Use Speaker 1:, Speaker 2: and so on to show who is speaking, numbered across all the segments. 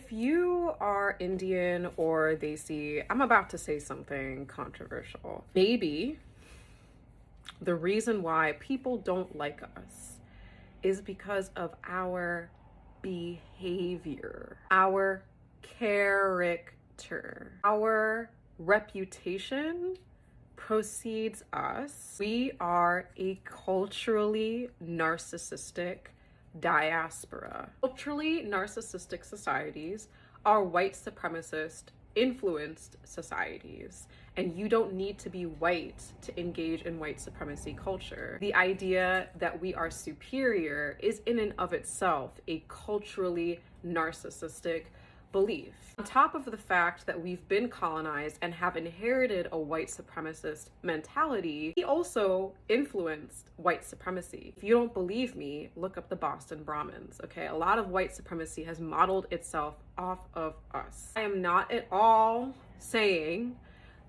Speaker 1: If you are Indian or Desi, I'm about to say something controversial. Maybe the reason why people don't like us is because of our behavior, our character, our reputation precedes us. We are a culturally narcissistic diaspora. Culturally narcissistic societies are white supremacist influenced societies, and you don't need to be white to engage in white supremacy culture. The idea that we are superior is in and of itself a culturally narcissistic belief. On top of the fact that we've been colonized and have inherited a white supremacist mentality, we also influenced white supremacy. If you don't believe me, look up the Boston Brahmins, okay? A lot of white supremacy has modeled itself off of us. I am not at all saying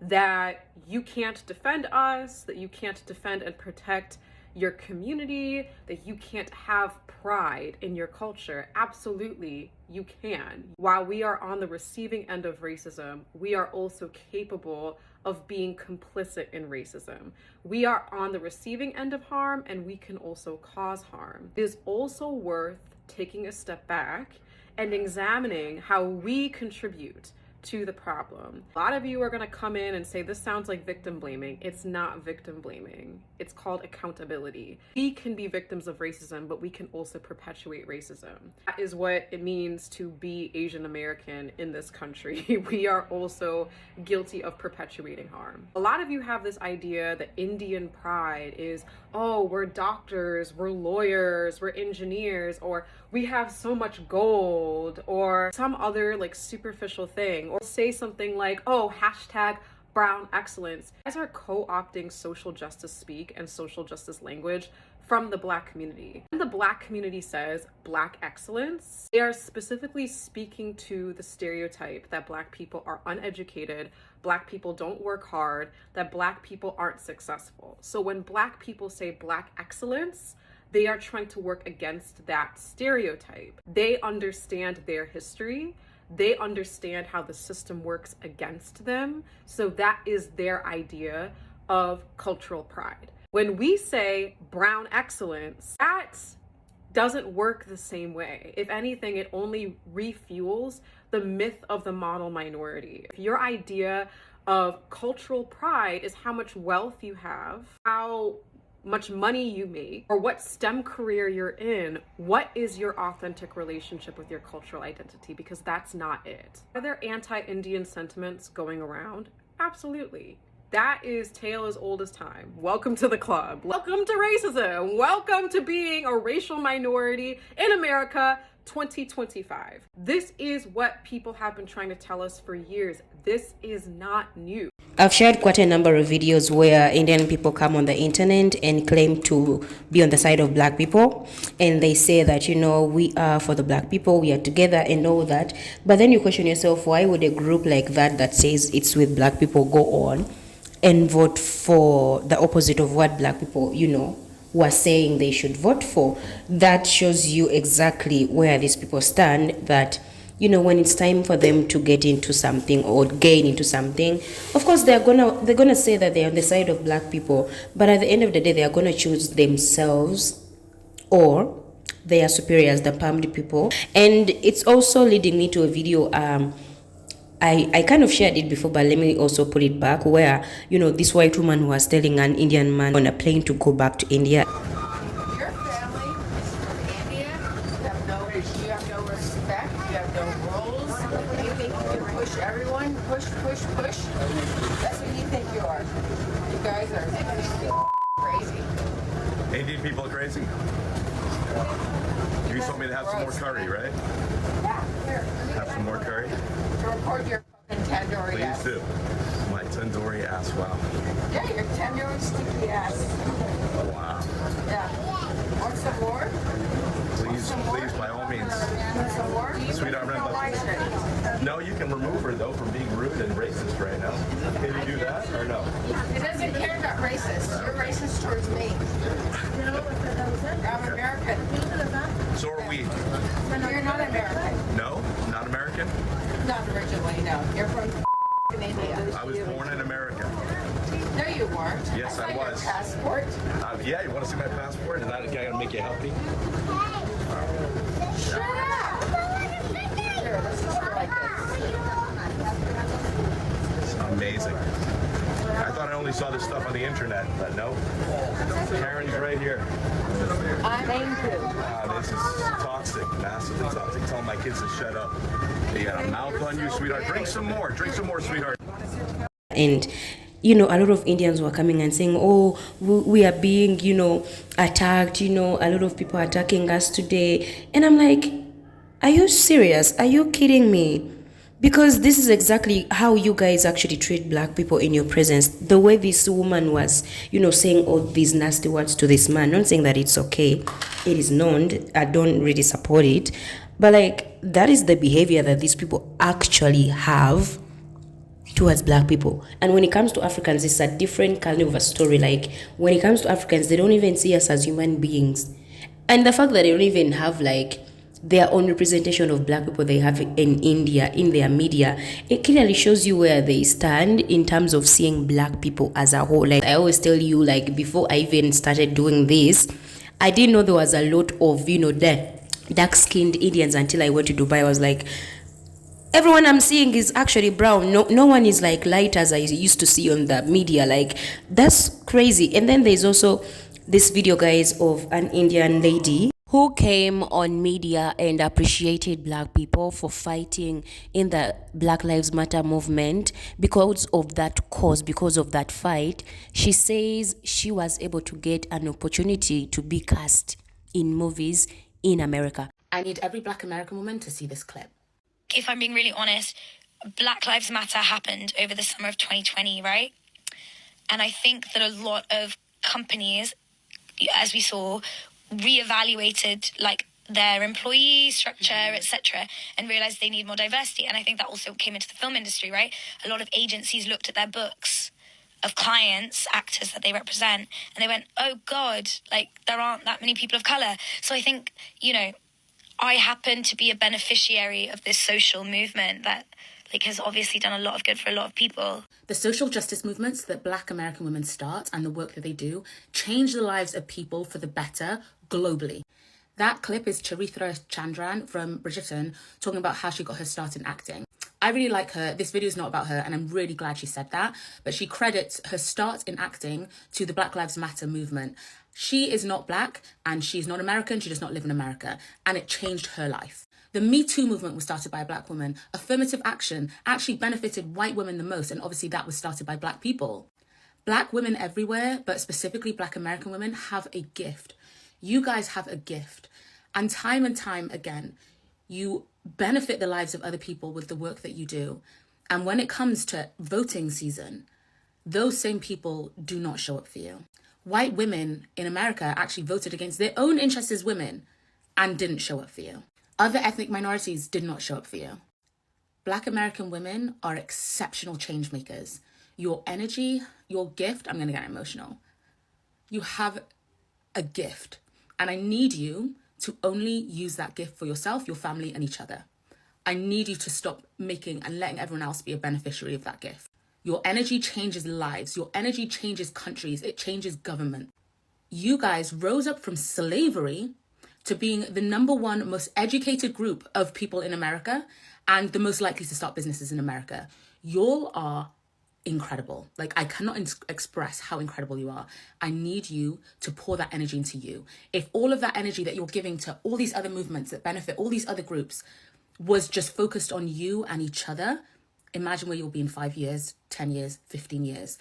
Speaker 1: that you can't defend us, that you can't defend and protect your community, that you can't have pride in your culture. Absolutely, you can. While we are on the receiving end of racism, we are also capable of being complicit in racism. We are on the receiving end of harm, and we can also cause harm. It is also worth taking a step back and examining how we contribute to the problem. A lot of you are going to come in and say this sounds like victim blaming. It's not victim blaming. It's called accountability. We can be victims of racism, but we can also perpetuate racism. That is what it means to be Asian American in this country. We are also guilty of perpetuating harm. A lot of you have this idea that Indian pride is, oh, we're doctors, we're lawyers, we're engineers, or we have so much gold, or some other like superficial thing, or say something like, oh, hashtag brown excellence. You guys are co-opting social justice speak and social justice language from the Black community. When the Black community says Black excellence, they are specifically speaking to the stereotype that Black people are uneducated, Black people don't work hard, that Black people aren't successful. So when Black people say Black excellence, they are trying to work against that stereotype. They understand their history. They understand how the system works against them. So that is their idea of cultural pride. When we say brown excellence, that doesn't work the same way. If anything, it only refuels the myth of the model minority. If your idea of cultural pride is how much wealth you have, how much money you make, or what STEM career you're in, what is your authentic relationship with your cultural identity? Because that's not it. Are there anti-Indian sentiments going around? Absolutely. That is tale as old as time. Welcome to the club. Welcome to racism. Welcome to being a racial minority in America 2025. This is what people have been trying to tell us for years. This is not new.
Speaker 2: I've shared quite a number of videos where Indian people come on the internet and claim to be on the side of Black people, and they say that, you know, we are for the Black people, we are together and all that. But then you question yourself, why would a group like that says it's with Black people go on and vote for the opposite of what Black people, you know, were saying they should vote for? That shows you exactly where these people stand, that, you know, when it's time for them to get into something or gain into something, of course they're gonna say that they're on the side of Black people, but at the end of the day they are gonna choose themselves or their superiors, the palmed people. And it's also leading me to a video I kind of shared it before, but let me also put it back, where, you know, this white woman was telling an Indian man on a plane to go back to India.
Speaker 3: Your family is from India. You have no respect. You have no rules. You think you can push everyone. Push. That's what you think you are. You guys are crazy.
Speaker 4: Indian people are crazy. You told me to have some more curry, right?
Speaker 3: Yeah, here.
Speaker 4: Have some more curry?
Speaker 3: To record your fucking tandoori
Speaker 4: Please
Speaker 3: ass.
Speaker 4: do. My tandoori ass, wow.
Speaker 3: Yeah, your tandoori sticky ass.
Speaker 4: Wow.
Speaker 3: Yeah. Want some more?
Speaker 4: Please, by all means.
Speaker 3: Want some more?
Speaker 4: Sweetheart,
Speaker 3: I don't like it.
Speaker 4: No, you can remove her, though, from being rude and racist right now. Can you do that, or no?
Speaker 3: It doesn't care about racist. You're racist towards me. I'm American.
Speaker 4: So are we.
Speaker 3: You're not American.
Speaker 4: No? Not American? Indian?
Speaker 3: Not originally, no. You're from India.
Speaker 4: I was born in America.
Speaker 3: No, you weren't.
Speaker 4: Yes, I
Speaker 3: saw your
Speaker 4: was.
Speaker 3: passport.
Speaker 4: Yeah, you want to see my passport? Is that a guy gonna make you happy?
Speaker 3: Shut up. Here, let's just go like this.
Speaker 4: It's amazing. I thought I only saw this stuff on the internet, but no. Karen's right here.
Speaker 3: Thank you.
Speaker 4: This is toxic, massively toxic. Telling my kids to shut up. You got a mouth on you, sweetheart. Drink some more, sweetheart.
Speaker 2: And a lot of Indians were coming and saying, oh, we are being, attacked, a lot of people are attacking us today. And I'm like, are you serious? Are you kidding me? Because this is exactly how you guys actually treat black people in your presence. The way this woman was, saying all these nasty words to this man. Not saying that it's okay. It is known. I don't really support it. But that is the behavior that these people actually have towards black people. And when it comes to Africans, it's a different kind of a story. When it comes to Africans, they don't even see us as human beings. And the fact that they don't even have their own representation of black people they have in India, in their media, it clearly shows you where they stand in terms of seeing black people as a whole. I always tell you, before I even started doing this, I didn't know there was a lot of, dark-skinned Indians until I went to Dubai. I was like, everyone I'm seeing is actually brown. No one is light as I used to see on the media. That's crazy. And then there's also this video, guys, of an Indian lady who came on media and appreciated black people for fighting in the Black Lives Matter movement. Because of that cause, because of that fight, she says she was able to get an opportunity to be cast in movies in America. I need every black American woman to see this clip.
Speaker 5: If I'm being really honest, Black Lives Matter happened over the summer of 2020, right? And I think that a lot of companies, as we saw, reevaluated their employee structure, etc., and realized they need more diversity. And I think that also came into the film industry, right? A lot of agencies looked at their books of clients, actors that they represent, and they went, oh God, there aren't that many people of color. So I think, I happen to be a beneficiary of this social movement that has obviously done a lot of good for a lot of people.
Speaker 6: The social justice movements that black American women start and the work that they do change the lives of people for the better globally. That clip is Charithra Chandran from Bridgerton talking about how she got her start in acting. I really like her. This video is not about her, and I'm really glad she said that. But she credits her start in acting to the Black Lives Matter movement. She is not black, and she's not American. She does not live in America, and it changed her life. The Me Too movement was started by a black woman. Affirmative action actually benefited white women the most, and obviously that was started by black people. Black women everywhere, but specifically black American women, have a gift. You guys have a gift. And time again, you benefit the lives of other people with the work that you do. And when it comes to voting season, those same people do not show up for you. White women in America actually voted against their own interests as women and didn't show up for you. Other ethnic minorities did not show up for you. Black American women are exceptional change makers. Your energy, your gift, I'm going to get emotional. You have a gift, and I need you to only use that gift for yourself, your family, and each other. I need you to stop making and letting everyone else be a beneficiary of that gift. Your energy changes lives. Your energy changes countries. It changes government. You guys rose up from slavery to being the number one most educated group of people in America and the most likely to start businesses in America. You are incredible. I cannot express how incredible you are. I need you to pour that energy into you. If all of that energy that you're giving to all these other movements that benefit all these other groups was just focused on you and each other, imagine where you'll be in 5 years, 10 years, 15 years.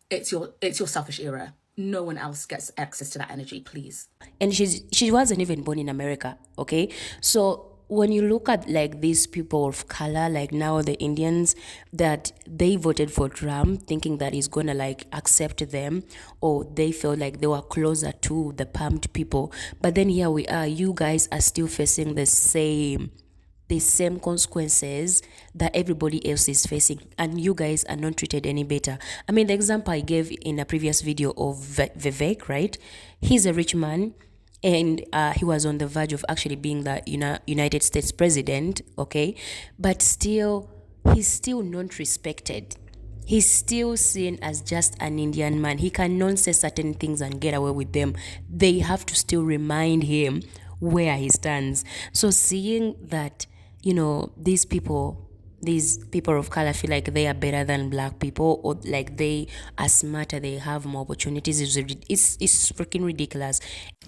Speaker 6: It's your selfish era. No one else gets access to that energy, please.
Speaker 2: And she wasn't even born in America, okay? So when you look at these people of color, now the Indians, that they voted for Trump thinking that he's gonna accept them, or they felt like they were closer to the pumped people. But then here we are, you guys are still facing the same consequences that everybody else is facing, and you guys are not treated any better. I mean, the example I gave in a previous video of Vivek, right? He's a rich man. and he was on the verge of actually being the United States president, okay, but still he's still not respected. He's still seen as just an Indian man. He cannot say certain things and get away with them. They have to still remind him where he stands. So seeing that, these people of color feel like they are better than black people, or like they are smarter, they have more opportunities, it's freaking ridiculous.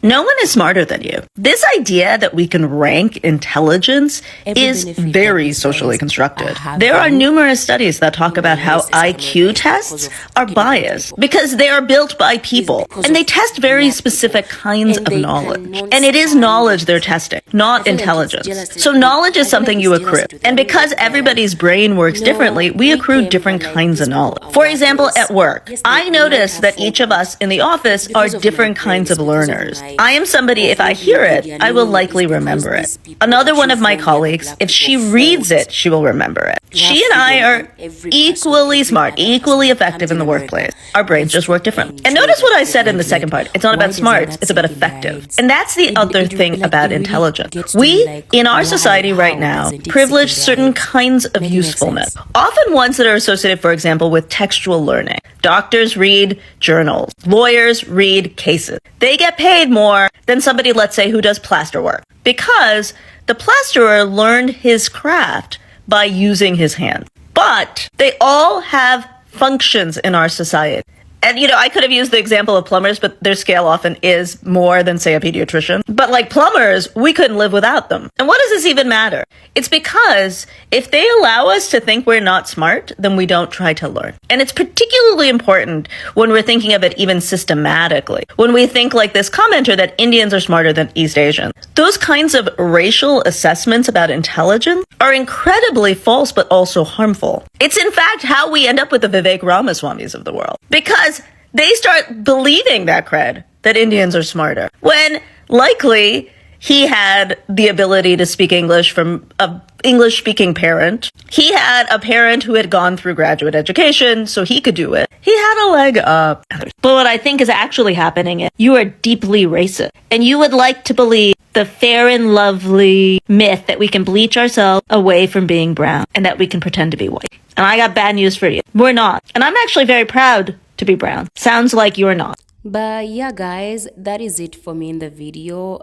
Speaker 7: No one is smarter than you. This idea that we can rank intelligence is very socially constructed. There are numerous studies that talk about how IQ tests are biased because they are built by people and they test very specific kinds of knowledge. And it is knowledge they're testing, not intelligence. So knowledge is something you accrue. And because everybody's brain works differently, we accrue different kinds of knowledge. For example, at work, I notice that each of us in the office are different kinds of learners. I am somebody, if I hear it, I will likely remember it. Another one of my colleagues, if she reads it, she will remember it. She and I are equally smart, equally effective in the workplace. Our brains just work differently. And notice what I said in the second part. It's not about smarts, it's about effective. And that's the other thing about intelligence. We, in our society right now, privilege certain kinds of usefulness, often ones that are associated, for example, with textual learning. Doctors read journals. Lawyers read cases. They get paid more than somebody, let's say, who does plaster work, because the plasterer learned his craft by using his hands. But they all have functions in our society. And, I could have used the example of plumbers, but their scale often is more than, say, a pediatrician. But like plumbers, we couldn't live without them. And what does this even matter? It's because if they allow us to think we're not smart, then we don't try to learn. And it's particularly important when we're thinking of it even systematically. When we think like this commenter that Indians are smarter than East Asians. Those kinds of racial assessments about intelligence are incredibly false, but also harmful. It's in fact how we end up with the Vivek Ramaswamis of the world. Because they start believing that cred, that Indians are smarter, when likely he had the ability to speak English from an English-speaking parent. He had a parent who had gone through graduate education, so he could do it. He had a leg up. But what I think is actually happening is you are deeply racist, and you would like to believe the fair and lovely myth that we can bleach ourselves away from being brown and that we can pretend to be white. And I got bad news for you. We're not. And I'm actually very proud to be brown. Sounds like you're not.
Speaker 2: But yeah, guys, that is it for me in the video.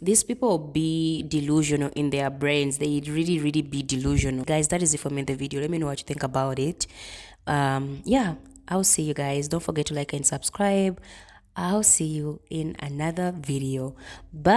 Speaker 2: These people be delusional in their brains. They really be delusional. Guys, that is it for me in the video. Let me know what you think about it. Yeah, I'll see you guys. Don't forget to like and subscribe. I'll see you in another video. Bye.